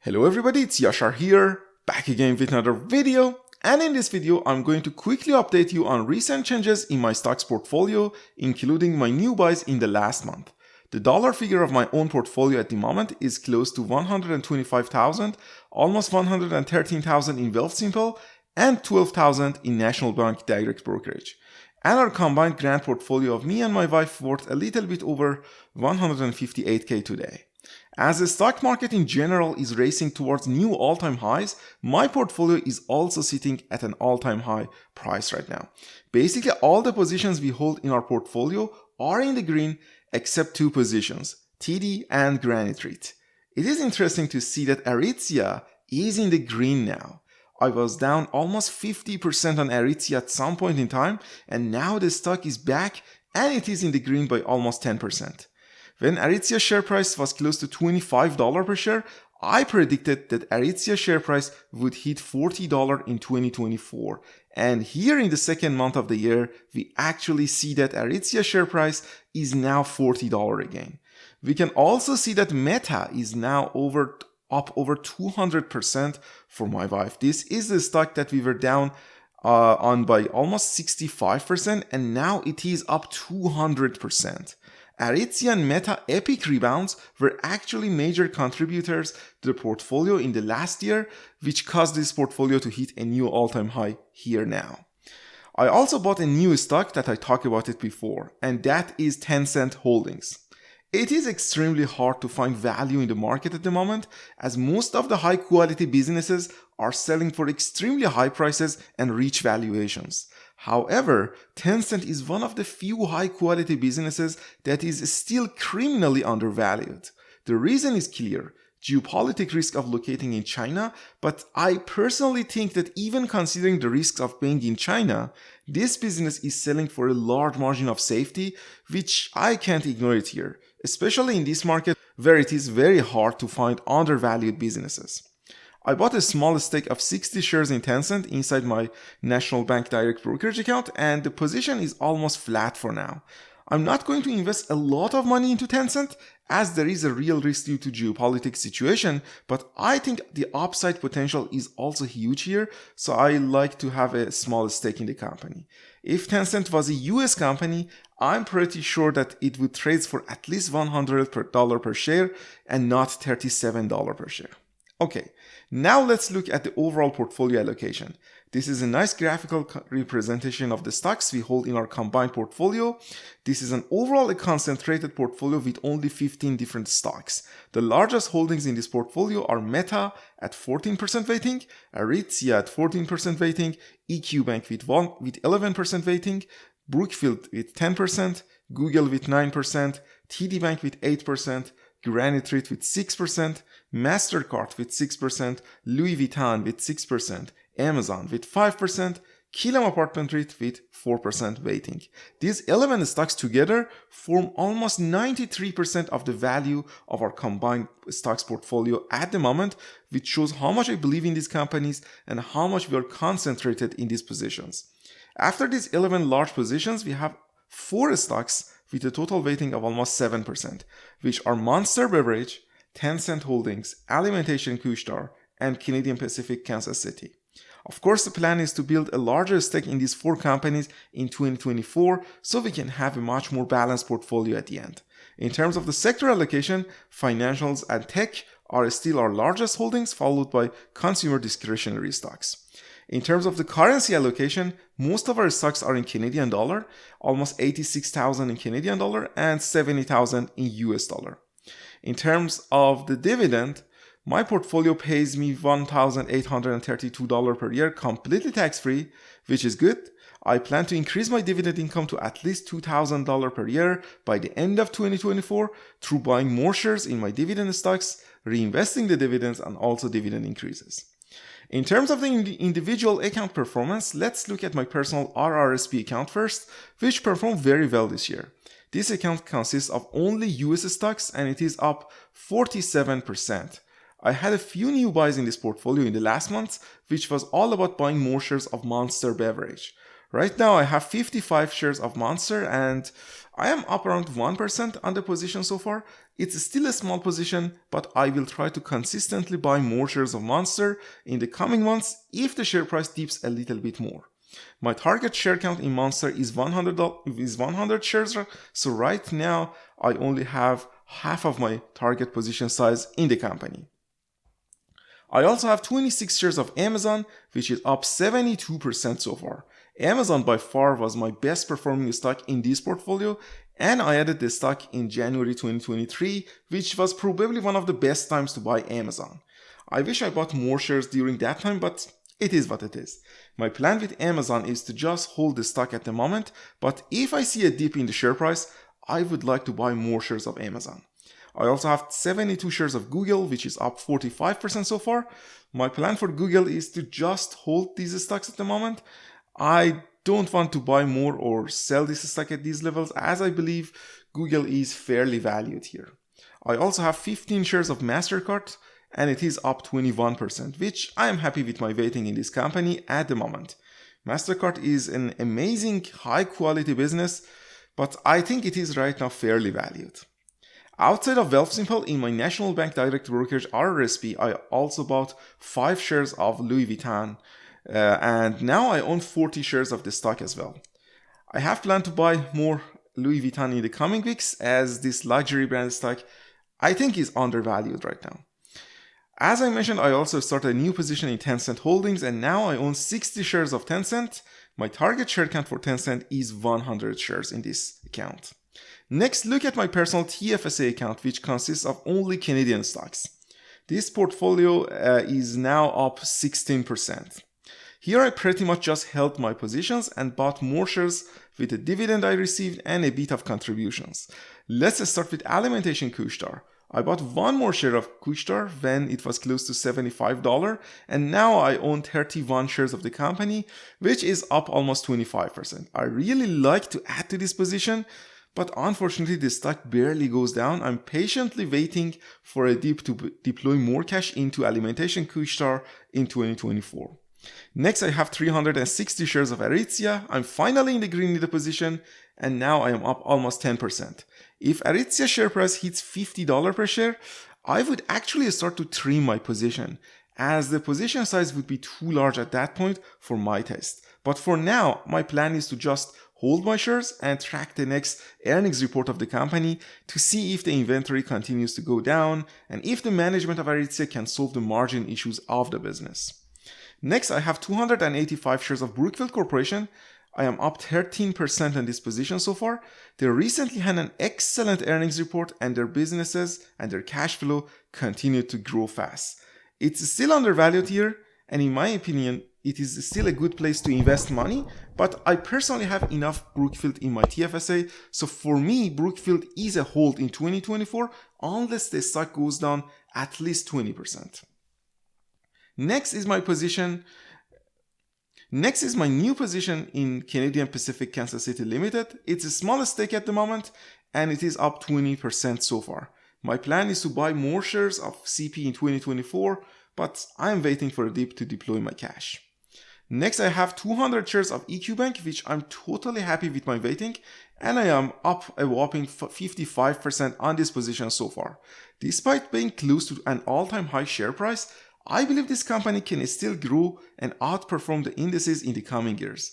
Hello everybody, it's Yashar here, back again with another video. And in this video, I'm going to quickly update you on recent changes in my stocks portfolio, including my new buys in the last month. The dollar figure of my own portfolio at the moment is close to 125,000, almost 113,000 in wealthsimple, and 12,000 in National Bank direct brokerage. And our combined grand portfolio of me and my wife worth a little bit over 158k today. As the stock market in general is racing towards new all-time highs, my portfolio is also sitting at an all-time high price right now. Basically, all the positions we hold in our portfolio are in the green except two positions, TD and Granite REIT. It is interesting to see that Aritzia is in the green now. I was down almost 50% on Aritzia at some point in time, and now the stock is back and it is in the green by almost 10%. When Aritzia share price was close to $25 per share, I predicted that Aritzia share price would hit $40 in 2024. And here in the second month of the year, we actually see that Aritzia share price is now $40 again. We can also see that Meta is now up over 200% for my wife. This is the stock that we were down on by almost 65%, and now it is up 200%. Aritzia and Meta epic rebounds were actually major contributors to the portfolio in the last year, which caused this portfolio to hit a new all-time high here now. I also bought a new stock that I talked about it before, and that is Tencent Holdings. It is extremely hard to find value in the market at the moment, as most of the high quality businesses are selling for extremely high prices and rich valuations. However, Tencent is one of the few high quality businesses that is still criminally undervalued. The reason is clear: geopolitical risk of locating in China, but I personally think that even considering the risks of being in China, this business is selling for a large margin of safety, which I can't ignore it here, especially in this market where it is very hard to find undervalued businesses. I bought a small stake of 60 shares in Tencent inside my National Bank direct brokerage account, and the position is almost flat for now. I'm not going to invest a lot of money into Tencent, as there is a real risk due to geopolitics situation, but I think the upside potential is also huge here, so I like to have a small stake in the company. If Tencent was a US company, I'm pretty sure that it would trade for at least $100 per share and not $37 per share. Okay, now let's look at the overall portfolio allocation. This is a nice graphical representation of the stocks we hold in our combined portfolio. This is an overall concentrated portfolio with only 15 different stocks. The largest holdings in this portfolio are Meta at 14% weighting, Aritzia at 14% weighting, EQ Bank with 11% weighting, Brookfield with 10%, Google with 9%, TD Bank with 8%, Granite REIT with 6%, MasterCard with 6%, Louis Vuitton with 6%, Amazon with 5%, Killam Apartment REIT with 4% weighting. These 11 stocks together form almost 93% of the value of our combined stocks portfolio at the moment, which shows how much I believe in these companies and how much we are concentrated in these positions. After these 11 large positions, we have 4 stocks with a total weighting of almost 7%, which are Monster Beverage, Tencent Holdings, Allocation Couche-Tard, and Canadian Pacific Kansas City. Of course, the plan is to build a larger stake in these 4 companies in 2024 so we can have a much more balanced portfolio at the end. In terms of the sector allocation, financials and tech are still our largest holdings, followed by consumer discretionary stocks. In terms of the currency allocation, most of our stocks are in Canadian dollar, almost 86,000 in Canadian dollar and 70,000 in US dollar. In terms of the dividend, my portfolio pays me $1,832 per year completely tax-free, which is good. I plan to increase my dividend income to at least $2,000 per year by the end of 2024 through buying more shares in my dividend stocks, reinvesting the dividends, and also dividend increases. In terms of the individual account performance, let's look at my personal RRSP account first, which performed very well this year. This account consists of only US stocks and it is up 47%. I had a few new buys in this portfolio in the last months, which was all about buying more shares of Monster Beverage. Right now I have 55 shares of Monster and I am up around 1% on the position so far. It's still a small position, but I will try to consistently buy more shares of Monster in the coming months if the share price dips a little bit more. My target share count in Monster is 100 shares, so right now I only have half of my target position size in the company. I also have 26 shares of Amazon, which is up 72% so far. Amazon by far was my best performing stock in this portfolio, and I added the stock in January 2023, which was probably one of the best times to buy Amazon. I wish I bought more shares during that time, but it is what it is. My plan with Amazon is to just hold the stock at the moment, but if I see a dip in the share price, I would like to buy more shares of Amazon. I also have 72 shares of Google, which is up 45% so far. My plan for Google is to just hold these stocks at the moment. I don't want to buy more or sell this stock at these levels, as I believe Google is fairly valued here. I also have 15 shares of MasterCard, and it is up 21%, which I am happy with my weighting in this company at the moment. MasterCard is an amazing, high quality business, but I think it is right now fairly valued. Outside of Wealthsimple, in my National Bank Direct Brokerage RRSP, I also bought 5 shares of Louis Vuitton, and now I own 40 shares of the stock as well. I have planned to buy more Louis Vuitton in the coming weeks, as this luxury brand stock I think is undervalued right now. As I mentioned, I also started a new position in Tencent Holdings, and now I own 60 shares of Tencent. My target share count for Tencent is 100 shares in this account. Next, look at my personal TFSA account, which consists of only Canadian stocks. This portfolio is now up 16%. Here I pretty much just held my positions and bought more shares with the dividend I received and a bit of contributions. Let's start with Allocation Couche-Tard. I bought one more share of Couche-Tard when it was close to $75, and now I own 31 shares of the company, which is up almost 25%. I really like to add to this position, but unfortunately the stock barely goes down. I'm patiently waiting for a dip to deploy more cash into Allocation Couche-Tard in 2024. Next, I have 360 shares of Aritzia. I'm finally in the green in the position, and now I am up almost 10%. If Aritzia share price hits $50 per share, I would actually start to trim my position, as the position size would be too large at that point for my taste. But for now, my plan is to just hold my shares and track the next earnings report of the company to see if the inventory continues to go down and if the management of Aritzia can solve the margin issues of the business. Next, I have 285 shares of Brookfield Corporation. I am up 13% in this position so far. They recently had an excellent earnings report, and their businesses and their cash flow continue to grow fast. It's still undervalued here, and in my opinion, it is still a good place to invest money, but I personally have enough Brookfield in my TFSA, so for me, Brookfield is a hold in 2024 unless the stock goes down at least 20%. Next is my new position in Canadian Pacific Kansas City Limited. It's a small stake at the moment, and it is up 20% so far. My plan is to buy more shares of CP in 2024, but I'm waiting for a dip to deploy my cash. Next, I have 200 shares of EQ Bank, which I'm totally happy with my weighting, and I am up a whopping 55% on this position so far. Despite being close to an all-time high share price, I believe this company can still grow and outperform the indices in the coming years.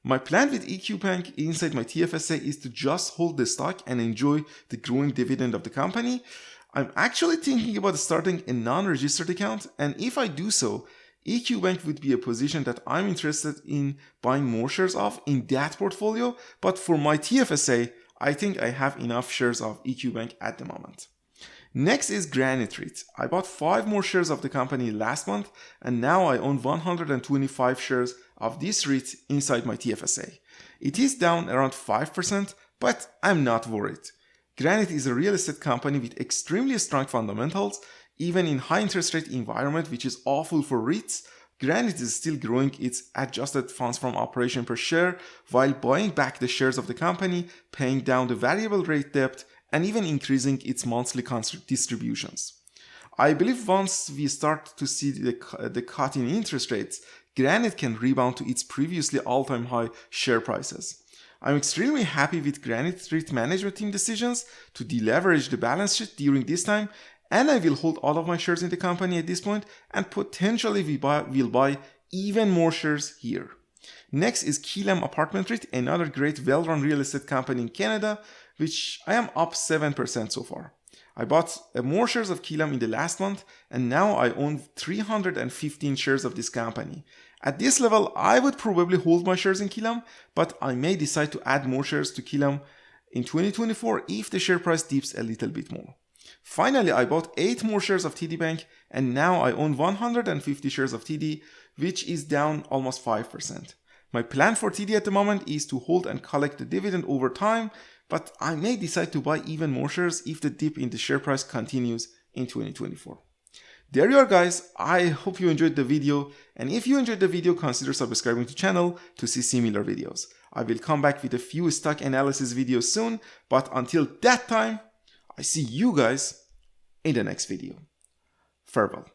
My plan with EQ Bank inside my TFSA is to just hold the stock and enjoy the growing dividend of the company. I'm actually thinking about starting a non-registered account, and if I do so, EQ Bank would be a position that I'm interested in buying more shares of in that portfolio, but for my TFSA, I think I have enough shares of EQ Bank at the moment. Next is Granite REIT. I bought 5 more shares of the company last month, and now I own 125 shares of this REIT inside my TFSA. It is down around 5%, but I'm not worried. Granite is a real estate company with extremely strong fundamentals. Even in high interest rate environment, which is awful for REITs, Granite is still growing its adjusted funds from operation per share while buying back the shares of the company, paying down the variable rate debt, and even increasing its monthly distributions. I believe once we start to see the cut in interest rates, Granite can rebound to its previously all-time high share prices. I'm extremely happy with Granite's risk management team decisions to deleverage the balance sheet during this time, and I will hold all of my shares in the company at this point, and potentially will buy even more shares here. Next is Killam Apartment REIT, another great well-run real estate company in Canada, which I am up 7% so far. I bought more shares of Killam in the last month, and now I own 315 shares of this company. At this level, I would probably hold my shares in Killam, but I may decide to add more shares to Killam in 2024 if the share price dips a little bit more. Finally, I bought 8 more shares of TD Bank, and now I own 150 shares of TD, which is down almost 5%. My plan for TD at the moment is to hold and collect the dividend over time, but I may decide to buy even more shares if the dip in the share price continues in 2024. There you are, guys. I hope you enjoyed the video, and if you enjoyed the video, consider subscribing to the channel to see similar videos. I will come back with a few stock analysis videos soon, but until that time, I see you guys in the next video. Farewell.